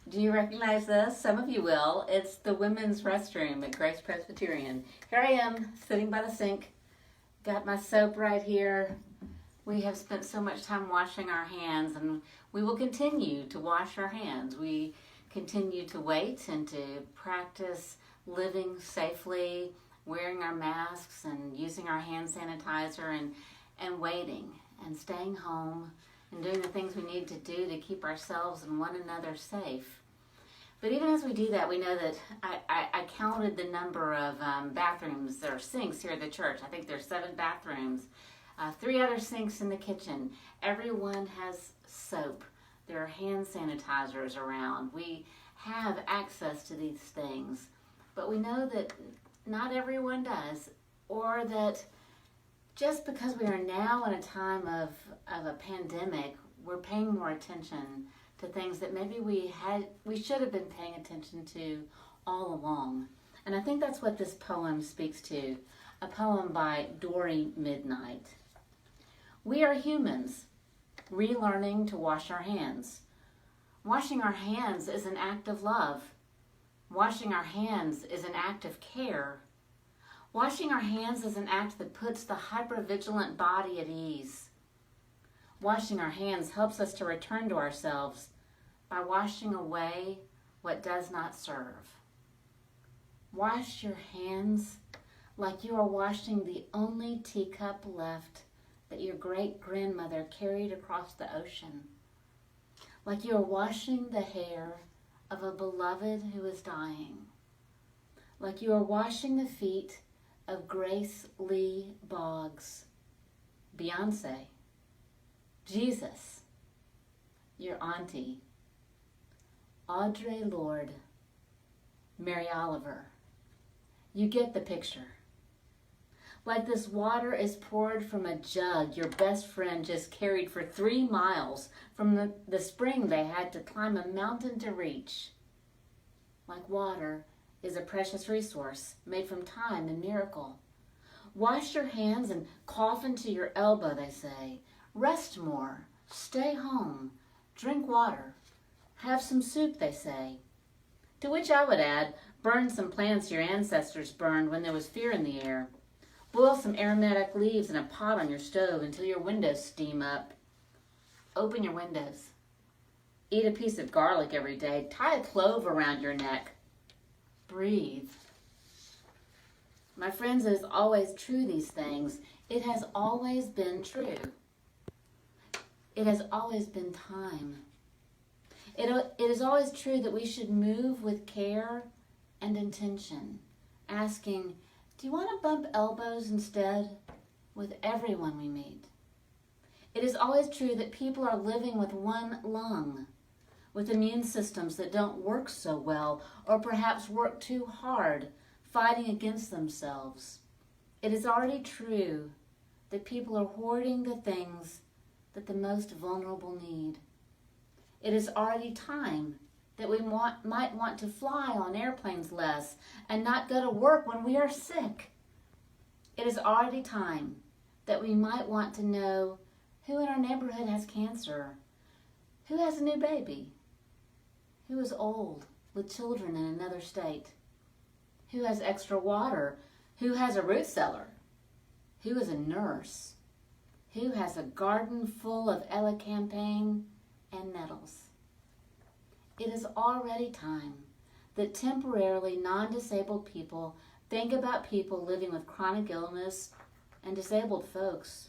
Do you recognize this? Some of you will. It's the women's restroom at Grace Presbyterian. Here I am, sitting by the sink. Got my soap right here. We have spent so much time washing our hands, and we will continue to wash our hands. We continue to wait and to practice living safely, wearing our masks and using our hand sanitizer and waiting and staying home and doing the things we need to do to keep ourselves and one another safe. But even as we do that, we know that I counted the number of bathrooms or sinks here at the church. I think there's 7 bathrooms, 3 other sinks in the kitchen. Everyone has soap. There are hand sanitizers around. We have access to these things, but we know that not everyone does, or that just because we are now in a time of a pandemic, we're paying more attention to things that maybe we should have been paying attention to all along. And I think that's what this poem speaks to, a poem by Dori Midnight. We are humans, relearning to wash our hands. Washing our hands is an act of love. Washing our hands is an act of care. Washing our hands is an act that puts the hypervigilant body at ease. Washing our hands helps us to return to ourselves by washing away what does not serve. Wash your hands like you are washing the only teacup left that your great-grandmother carried across the ocean. Like you are washing the hair of a beloved who is dying. Like you are washing the feet of Grace Lee Boggs, Beyonce, Jesus, your auntie, Audre Lorde, Mary Oliver. You get the picture. Like this water is poured from a jug your best friend just carried for 3 miles from the spring they had to climb a mountain to reach. Like water is a precious resource made from time and miracle. Wash your hands and cough into your elbow, they say. Rest more, stay home, drink water, have some soup, they say. To which I would add, burn some plants your ancestors burned when there was fear in the air. Boil some aromatic leaves in a pot on your stove until your windows steam up. Open your windows. Eat a piece of garlic every day. Tie a clove around your neck. Breathe. My friends, it is always true, these things. It has always been true. It has always been time. It is always true that we should move with care and intention, asking, do you want to bump elbows instead with everyone we meet? It is always true that people are living with one lung, with immune systems that don't work so well, or perhaps work too hard, fighting against themselves. It is already true that people are hoarding the things that the most vulnerable need. It is already time that we might want to fly on airplanes less and not go to work when we are sick. It is already time that we might want to know who in our neighborhood has cancer, who has a new baby, who is old with children in another state, who has extra water, who has a root cellar, who is a nurse, who has a garden full of elecampane and nettles. It is already time that temporarily non-disabled people think about people living with chronic illness and disabled folks,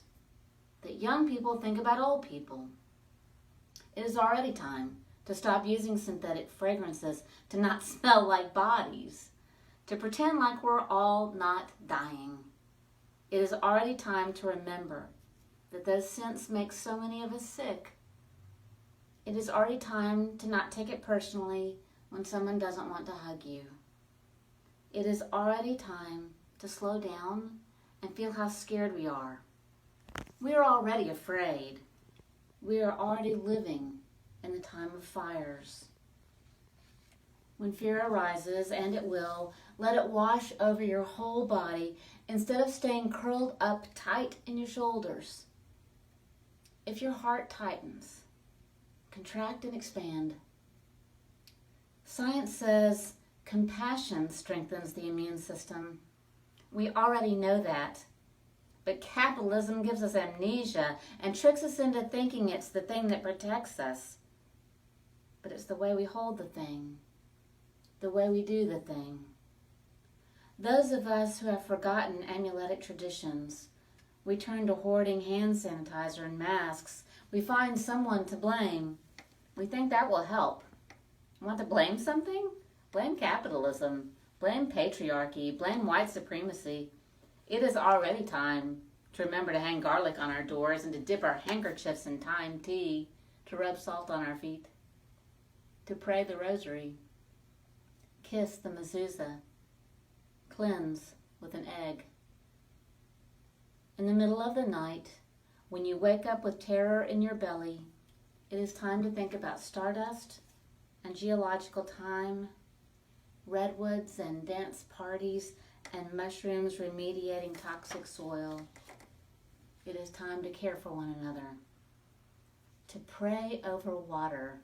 that young people think about old people. It is already time to stop using synthetic fragrances to not smell like bodies, to pretend like we're all not dying. It is already time to remember that those scents make so many of us sick. It is already time to not take it personally when someone doesn't want to hug you. It is already time to slow down and feel how scared we are. We are already afraid. We are already living in the time of fires. When fear arises, and it will, let it wash over your whole body instead of staying curled up tight in your shoulders. If your heart tightens, contract and expand. Science says compassion strengthens the immune system. We already know that. But capitalism gives us amnesia and tricks us into thinking it's the thing that protects us. But it's the way we hold the thing, the way we do the thing. Those of us who have forgotten amuletic traditions, we turn to hoarding hand sanitizer and masks. We find someone to blame. We think that will help. Want to blame something? Blame capitalism. Blame patriarchy. Blame white supremacy. It is already time to remember to hang garlic on our doors and to dip our handkerchiefs in thyme tea, to rub salt on our feet, to pray the rosary, kiss the mezuzah, cleanse with an egg. In the middle of the night, when you wake up with terror in your belly, it is time to think about stardust and geological time, redwoods and dance parties, and mushrooms remediating toxic soil. It is time to care for one another, to pray over water,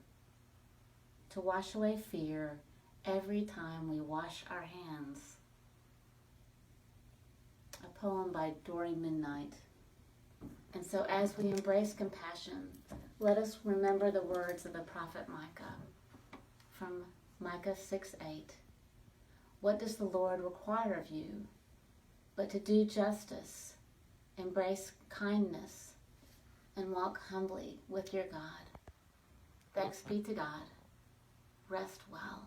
to wash away fear every time we wash our hands. A poem by Dori Midnight. And so as we embrace compassion, let us remember the words of the prophet Micah from Micah 6:8. What does the Lord require of you but to do justice, embrace kindness, and walk humbly with your God? Thanks be to God. Rest well.